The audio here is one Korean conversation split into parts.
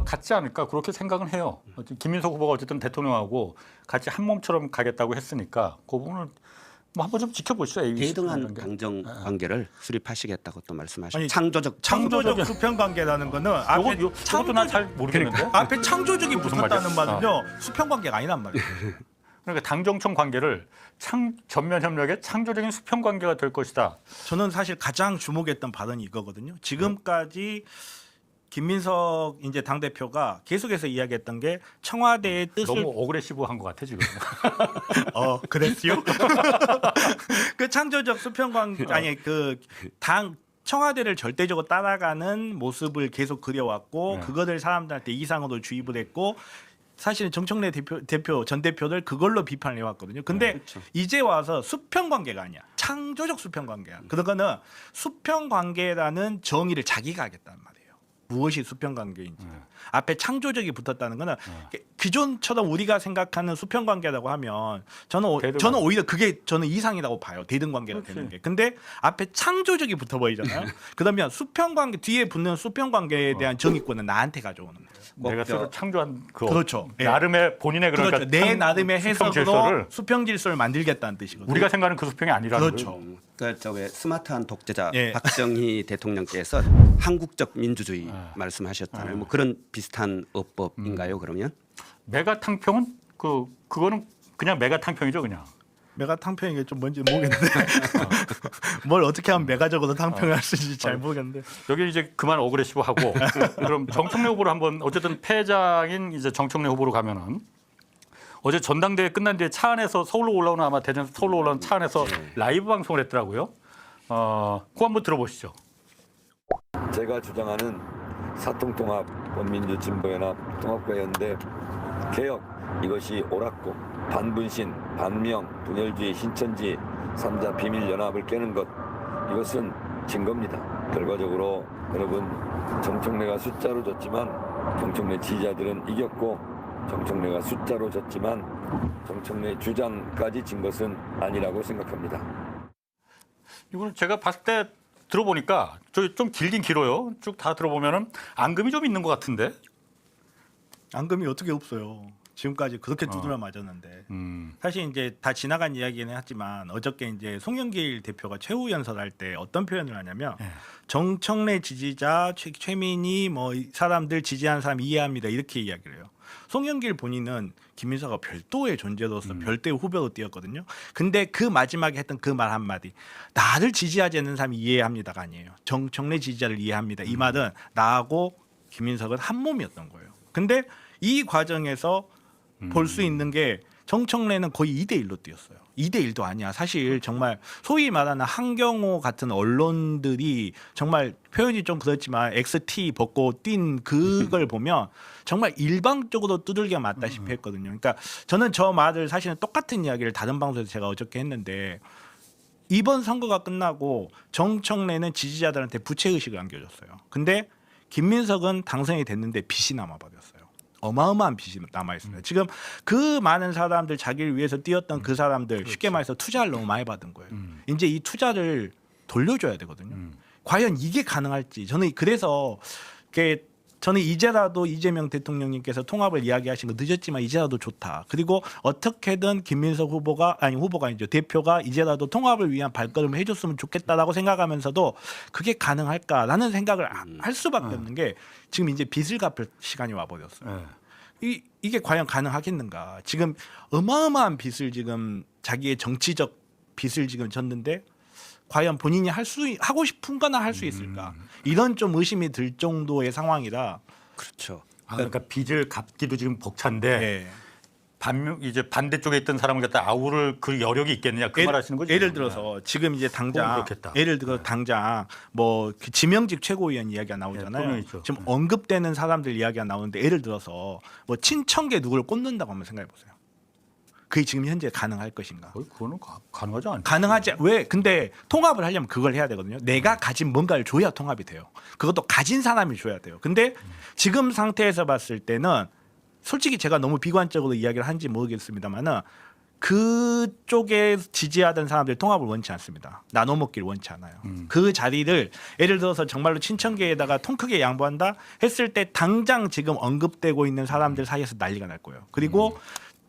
아마 같지 않을까 그렇게 생각은 해요. 김민석 후보가 어쨌든 대통령하고 같이 한 몸처럼 가겠다고 했으니까 그 부분을 뭐 한번 좀 지켜보시죠. 대등한 당정 관계를 수립하시겠다고 또 말씀하시고 아니, 창조적 창조적 수평 관계라는 거는 앞에 저것도 난 잘 모르겠는데. 앞에 창조적이 무슨 붙었다는 말이야? 말은요 수평 관계가 아니란 말이에요. 그러니까 당정청 관계를 전면 협력의 창조적인 수평 관계가 될 것이다. 저는 사실 가장 주목했던 발언이 이거거든요. 지금까지 김민석 이제 당 대표가 계속해서 이야기했던 게 청와대의 뜻을 너무 어그레시브한 것 같아 지금. 그랬어요? 그 창조적 수평 관계 아니 그 당 청와대를 절대적으로 따라가는 모습을 계속 그려왔고 그거를 사람들한테 이상으로 주입을 했고 사실은 정청래 전 대표를 그걸로 비판을 해왔거든요. 근데 그렇죠. 이제 와서 수평 관계가 아니야. 창조적 수평 관계야. 그러니까는 수평 관계라는 정의를 자기가 하겠다는 말이에요. 무엇이 수평 관계인지. 앞에 창조적이 붙었다는 거는 기존처럼 우리가 생각하는 수평 관계라고 하면 저는 오히려 그게 저는 이상이라고 봐요. 대등 관계가 되는 게. 근데 앞에 창조적이 붙어 보이잖아요. 그러면 수평 관계 뒤에 붙는 수평 관계에 대한 정의권은 나한테 가져오는 거예요. 내가 스스로 창조한 그 그렇죠. 나름의 본인의 그러니까 그렇죠. 내 나름의 수평 해석으로 질서를 수평 질서를 만들겠다는 뜻이거든요. 우리가 생각하는 그 수평이 아니라는 그렇죠. 거예요. 왜 스마트한 독재자 예. 박정희 대통령께서 한국적 민주주의 말씀하셨잖아요. 뭐 그런 비슷한 어법인가요? 그러면 메가 탕평은 그거는 그냥 메가 탕평이죠, 그냥. 메가 탕평이 좀 뭔지 모르겠는데 뭘 어떻게 하면 메가적으로 탕평을 할 수 있는지 잘 모르겠는데 여기 이제 그만 어그레시브하고 그럼 정청래 후보로 한번 어쨌든 패장인 이제 정청래 후보로 가면은 어제 전당대회 끝난 뒤에 차 안에서 서울로 올라오는 아마 대전에서 서울로 올라오는 차 안에서 라이브 방송을 했더라고요. 그거 한번 들어보시죠. 제가 주장하는 사통통합, 범민주진보연합, 통합과연대 개혁 이것이 옳았고 반분신, 반명, 분열주의, 신천지, 3자 비밀연합을 깨는 것 이것은 증거입니다. 결과적으로 여러분 정청래가 숫자로 졌지만 정청래 지지자들은 이겼고 정청래가 숫자로 졌지만 정청래 주장까지 진 것은 아니라고 생각합니다. 이걸 제가 봤을 때 들어보니까 좀 길긴 길어요. 쭉 다 들어보면은 앙금이 좀 있는 것 같은데. 앙금이 어떻게 없어요. 지금까지 그렇게 두드려 맞았는데 사실 이제 다 지나간 이야기는 했지만 어저께 이제 송영길 대표가 최후 연설할 때 어떤 표현을 하냐면 정청래 지지자 최민희 뭐 사람들 지지하는 사람 이해합니다 이렇게 이야기를 해요. 송영길 본인은 김민석과 별도의 존재로서 별도의 후배로 뛰었거든요. 근데 그 마지막에 했던 그 말 한마디 나를 지지하지 않는 사람이 이해합니다가 아니에요. 정청래 지지자를 이해합니다. 이 말은 나하고 김민석은 한 몸이었던 거예요. 근데 이 과정에서 볼 수 있는 게 정청래는 거의 2대1로 뛰었어요. 2대1도 아니야. 사실 정말 소위 말하는 한경호 같은 언론들이 정말 표현이 좀 그렇지만 XT 벗고 뛴 그걸 보면 정말 일방적으로 두들겨 맞다시피 했거든요. 그러니까 저는 저 말을 사실은 똑같은 이야기를 다른 방송에서 제가 어저께 했는데 이번 선거가 끝나고 정청래는 지지자들한테 부채의식을 안겨줬어요. 근데 김민석은 당선이 됐는데 빚이 남아버렸어요. 어마어마한 빚이 남아있습니다. 지금 그 많은 사람들 자기를 위해서 뛰었던 그 사람들 쉽게 말해서 투자를 너무 많이 받은 거예요. 이제 이 투자를 돌려줘야 되거든요. 과연 이게 가능할지 저는 그래서 저는 이제라도 이재명 대통령님께서 통합을 이야기하신 거 늦었지만 이제라도 좋다. 그리고 어떻게든 김민석 후보가 아니죠 대표가 이제라도 통합을 위한 발걸음을 해줬으면 좋겠다라고 생각하면서도 그게 가능할까라는 생각을 할 수밖에 없는 게 지금 이제 빚을 갚을 시간이 와버렸어요. 이게 과연 가능하겠는가? 지금 어마어마한 빚을 지금 자기의 정치적 빚을 지금 졌는데 과연 본인이 하고 싶은 거나 할 수 있을까? 이런 좀 의심이 들 정도의 상황이라. 그렇죠. 그러니까 빚을 갚기도 지금 벅찬데 이제 반대쪽에 있던 사람을 갖다 아우를 그 여력이 있겠느냐 그 말하시는 거죠? 예를 들어서 지금 이제 당장 그렇겠다. 예를 들어 당장 뭐 그 지명직 최고위원 이야기가 나오잖아요. 지금 언급되는 사람들 이야기가 나오는데 예를 들어서 뭐 친척에 누구를 꽂는다고 한번 생각해 보세요. 그게 지금 현재 가능할 것인가? 그거는 가능하지 않죠. 가능하지 왜? 근데 통합을 하려면 그걸 해야 되거든요. 내가 가진 뭔가를 줘야 통합이 돼요. 그것도 가진 사람이 줘야 돼요. 근데 지금 상태에서 봤을 때는 솔직히 제가 너무 비관적으로 이야기를 한지 모르겠습니다만은 그쪽에 지지하던 사람들 통합을 원치 않습니다. 나눠 먹기를 원치 않아요. 그 자리를 예를 들어서 정말로 친천계에다가 통 크게 양보한다 했을 때 당장 지금 언급되고 있는 사람들 사이에서 난리가 날 거예요. 그리고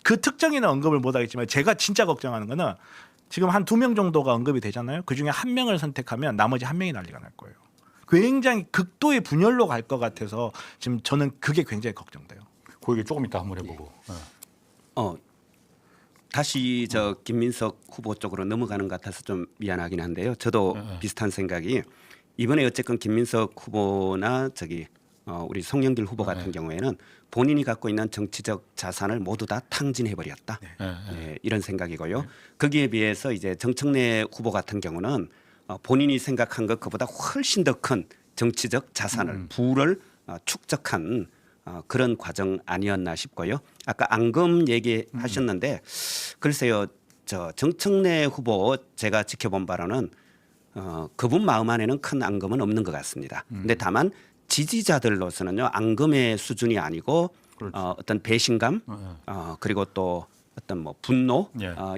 그 특정인은 언급을 못 하겠지만 제가 진짜 걱정하는 거는 지금 한 2명 정도가 언급이 되잖아요. 그중에 1명을 선택하면 나머지 1명이 난리가 날 거예요. 굉장히 극도의 분열로 갈 것 같아서 지금 저는 그게 굉장히 걱정돼요. 그 얘기 조금 이따 한번 해보고. 다시 저 김민석 후보 쪽으로 넘어가는 것 같아서 좀 미안하긴 한데요. 저도 비슷한 생각이 이번에 어쨌건 김민석 후보나 저기 우리 송영길 후보 같은 경우에는 본인이 갖고 있는 정치적 자산을 모두 다 탕진해 버렸다. 이런 생각이고요. 거기에 비해서 이제 정청래 후보 같은 경우는 본인이 생각한 것보다 훨씬 더 큰 정치적 자산을 부를 축적한 그런 과정 아니었나 싶고요. 아까 앙금 얘기하셨는데 글쎄요, 저 정청래 후보 제가 지켜본 바로는 그분 마음 안에는 큰 앙금은 없는 것 같습니다. 근데 다만 지지자들로서는요, 앙금의 수준이 아니고 어떤 배신감 그리고 또 어떤 뭐 분노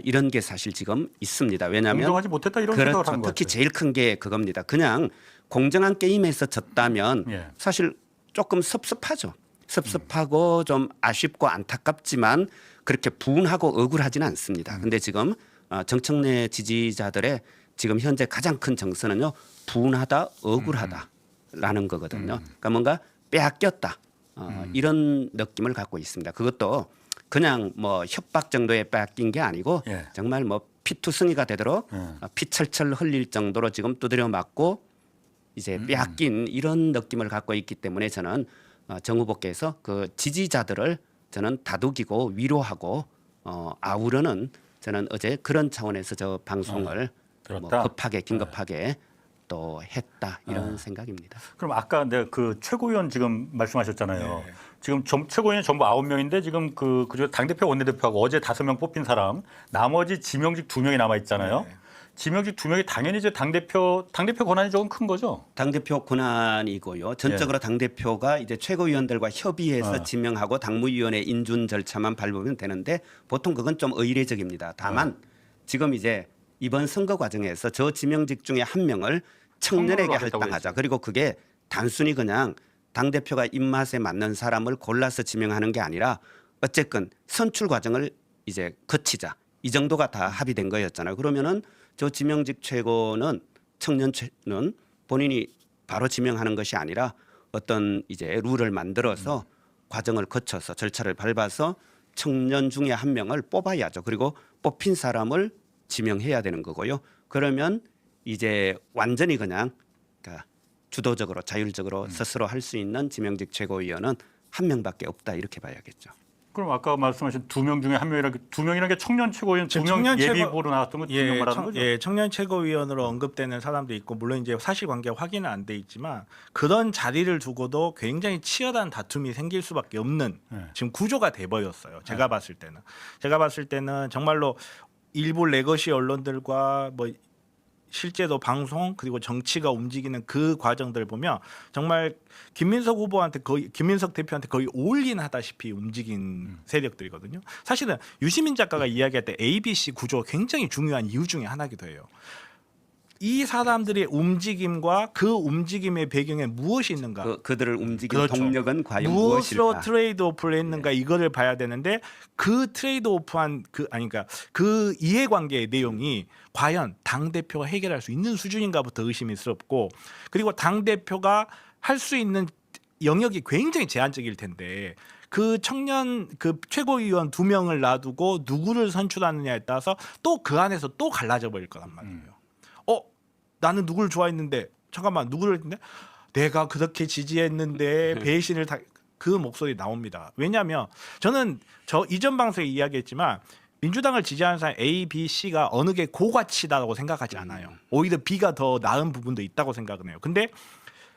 이런 게 사실 지금 있습니다. 왜냐하면 공정하지 못했다 이런 생각을 그렇죠. 하는 것 특히 같아요. 제일 큰 게 그겁니다. 그냥 공정한 게임에서 졌다면 사실 조금 섭섭하죠. 섭섭하고 좀 아쉽고 안타깝지만 그렇게 분하고 억울하지는 않습니다. 근데 지금 정청래 지지자들의 지금 현재 가장 큰 정서는요, 분하다, 억울하다라는 거거든요. 그러니까 뭔가 빼앗겼다 이런 느낌을 갖고 있습니다. 그것도 그냥 뭐 협박 정도에 빼앗긴 게 아니고 정말 뭐 피투성이가 되도록 피 철철 흘릴 정도로 지금 두드려 맞고 이제 빼앗긴 이런 느낌을 갖고 있기 때문에 저는 정 후보께서 그 지지자들을 저는 다독이고 위로하고 아우르는 저는 어제 그런 차원에서 저 방송을 뭐 급하게 긴급하게 또 했다 이런 생각입니다. 그럼 아까 내가 그 최고위원 지금 말씀하셨잖아요. 지금 최고위원이 전부 9명인데 지금 그저 당대표 원내대표하고 어제 5명 뽑힌 사람 나머지 지명직 2명이 남아 있잖아요. 지명직 2명이 당연히 이제 당대표 권한이 조금 큰 거죠. 당대표 권한이고요. 전적으로 당대표가 이제 최고위원들과 협의해서 지명하고 당무위원회 인준 절차만 밟으면 되는데 보통 그건 좀 의례적입니다. 다만 지금 이제 이번 선거 과정에서 저 지명직 중에 1명을 청년에게 할당하자. 그리고 그게 단순히 그냥 당대표가 입맛에 맞는 사람을 골라서 지명하는 게 아니라 어쨌건 선출 과정을 이제 거치자. 이 정도가 다 합의된 거였잖아요. 그러면은 저 지명직 최고는 청년은 본인이 바로 지명하는 것이 아니라 어떤 이제 룰을 만들어서 과정을 거쳐서 절차를 밟아서 청년 중에 1명을 뽑아야죠. 그리고 뽑힌 사람을 지명해야 되는 거고요. 그러면 이제 완전히 그냥 그러니까 주도적으로 자율적으로 스스로 할 수 있는 지명직 최고위원은 1명밖에 없다 이렇게 봐야겠죠. 그럼 아까 말씀하신 2명 중에 1명이라는 2명이라는 게 청년 최고위원 2명 예비후보로 나왔던 거 2명 말하는 거죠? 예, 청년 최고위원으로 언급되는 사람도 있고 물론 이제 사실관계 확인은 안 돼 있지만 그런 자리를 두고도 굉장히 치열한 다툼이 생길 수밖에 없는 지금 구조가 돼 버렸어요. 제가 봤을 때는 정말로 일부 레거시 언론들과 뭐 실제로 방송 그리고 정치가 움직이는 그 과정들을 보면 정말 김민석 대표한테 거의 올인하다시피 움직인 세력들이거든요. 사실은 유시민 작가가 이야기할 때 ABC 구조가 굉장히 중요한 이유 중에 하나기도 해요. 이 사람들의 움직임과 그 움직임의 배경에 무엇이 있는가? 그들을 움직이는 동력은 과연 무엇으로 무엇일까? 트레이드 오프를 했는가 이거를 봐야 되는데 그 트레이드 오프한 그 이해관계의 내용이 과연 당 대표가 해결할 수 있는 수준인가부터 의심스럽고 그리고 당 대표가 할 수 있는 영역이 굉장히 제한적일 텐데 그 청년 그 최고위원 2명을 놔두고 누구를 선출하느냐에 따라서 또 그 안에서 또 갈라져 버릴 거란 말이에요. 나는 누구를 좋아했는데 잠깐만 누구를 했는데 내가 그렇게 지지했는데 배신을 그 목소리 나옵니다. 왜냐하면 저는 이전 방송에 이야기했지만 민주당을 지지하는 사람 A, B, C가 어느 게 고가치다라고 생각하지 않아요. 오히려 B가 더 나은 부분도 있다고 생각은 해요. 근데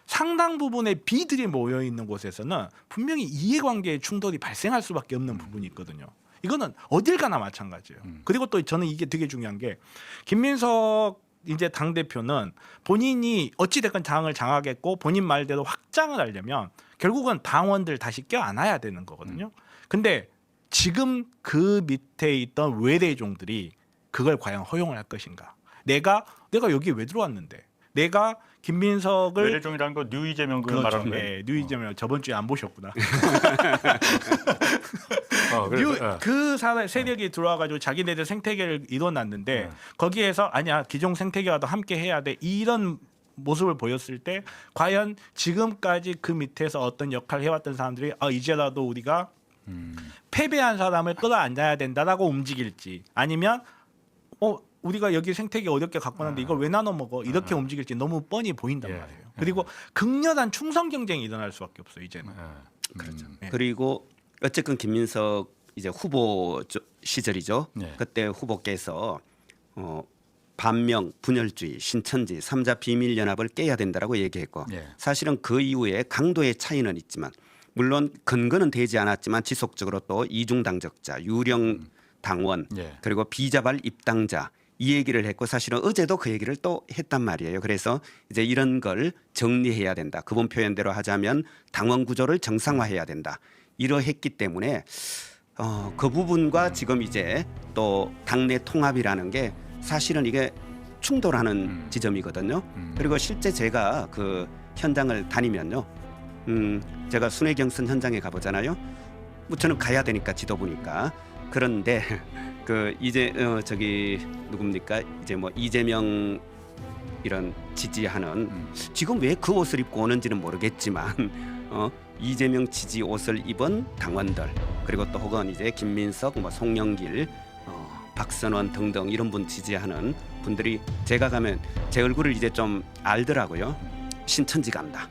상당 부분의 B들이 모여 있는 곳에서는 분명히 이해관계의 충돌이 발생할 수밖에 없는 부분이 있거든요. 이거는 어딜 가나 마찬가지예요. 그리고 또 저는 이게 되게 중요한 게 김민석 이제 당 대표는 본인이 어찌 됐건 당을 장악했고 본인 말대로 확장을 하려면 결국은 당원들 다시 껴안아야 되는 거거든요. 근데 지금 그 밑에 있던 외래종들이 그걸 과연 허용을 할 것인가? 내가 여기 왜 들어왔는데? 내가 김민석을 외래종이라는 거 뉴 이재명 그 말하는 거예요. 네, 뉴 이재명 저번 주에 안 보셨구나. 그 세력이 들어와가지고 자기네들 생태계를 이뤄놨는데 거기에서 아니야 기존 생태계와도 함께 해야 돼 이런 모습을 보였을 때 과연 지금까지 그 밑에서 어떤 역할을 해왔던 사람들이 이제라도 우리가 패배한 사람을 끌어안아야 된다라고 움직일지 아니면 우리가 여기 생태계 어렵게 갖고 왔는데 이걸 왜 나눠 먹어 이렇게 움직일지 너무 뻔히 보인단 말이에요. 그리고 극렬한 충성 경쟁이 일어날 수밖에 없어요 이제는. 그렇죠. 예. 그리고 어쨌든 김민석 이제 후보 시절이죠. 네. 그때 후보께서 반명, 분열주의, 신천지, 삼자 비밀 연합을 깨야 된다라고 얘기했고 네. 사실은 그 이후에 강도의 차이는 있지만 물론 근거는 되지 않았지만 지속적으로 또 이중 당적자, 유령 당원 네. 그리고 비자발 입당자 이 얘기를 했고 사실은 어제도 그 얘기를 또 했단 말이에요. 그래서 이제 이런 걸 정리해야 된다. 그분 표현대로 하자면 당원 구조를 정상화해야 된다. 이러했기 때문에 그 부분과 지금 이제 또 당내 통합이라는 게 사실은 이게 충돌하는 지점이거든요. 그리고 실제 제가 그 현장을 다니면요, 제가 순회 경선 현장에 가보잖아요. 뭐 저는 가야 되니까 지도부니까. 그런데 그 이제 저기 누굽니까 이제 뭐 이재명 이런 지지하는 지금 왜 그 옷을 입고 오는지는 모르겠지만 이재명 지지 옷을 입은 당원들 그리고 또 혹은 이제 김민석 뭐 송영길 박선원 등등 이런 분 지지하는 분들이 제가 가면 제 얼굴을 이제 좀 알더라고요. 신천지 간다.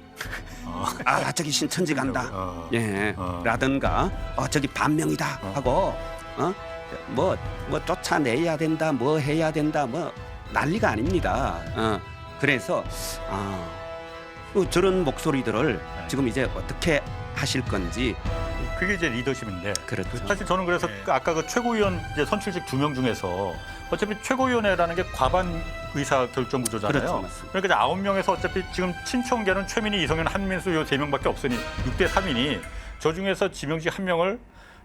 저기 신천지 간다. 라든가 저기 반명이다 하고 뭐 쫓아내야 된다, 뭐 해야 된다, 뭐 난리가 아닙니다. 그래서 저런 목소리들을 지금 이제 어떻게 하실 건지 그게 이제 리더십인데. 그렇죠. 사실 저는 그래서 아까 그 최고위원 이제 선출직 2명 중에서 어차피 최고위원회라는 게 과반 의사 결정 구조잖아요. 그렇죠, 맞습니다. 그러니까 9명에서 어차피 지금 친청계는 최민희, 이성현, 한민수 요 3명밖에 없으니 6대 3이니 저 중에서 지명직 1명을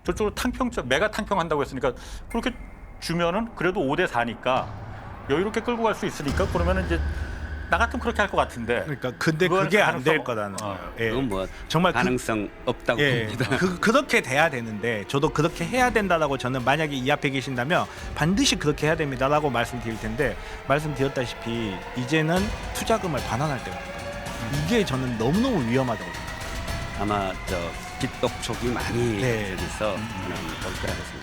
저쪽으로 메가 탕평한다고 했으니까 그렇게 주면은 그래도 5대 4니까 여유롭게 끌고 갈 수 있으니까 그러면은 이제 나 같으면 그렇게 할 것 같은데. 그러니까 근데 그건 그게 안 될 가능성- 거라는 거예요. 그건 뭐 정말 가능성 없다고 봅니다. 그렇게 돼야 되는데 저도 그렇게 해야 된다라고 저는 만약에 이 앞에 계신다면 반드시 그렇게 해야 됩니다라고 말씀드릴 텐데 말씀드렸다시피 이제는 투자금을 반환할 때가 됐거든요. 이게 저는 너무너무 위험하다고 생각해요. 아마 저 빚독촉이 많이 네. 여기서 올 거라고 생각합니다.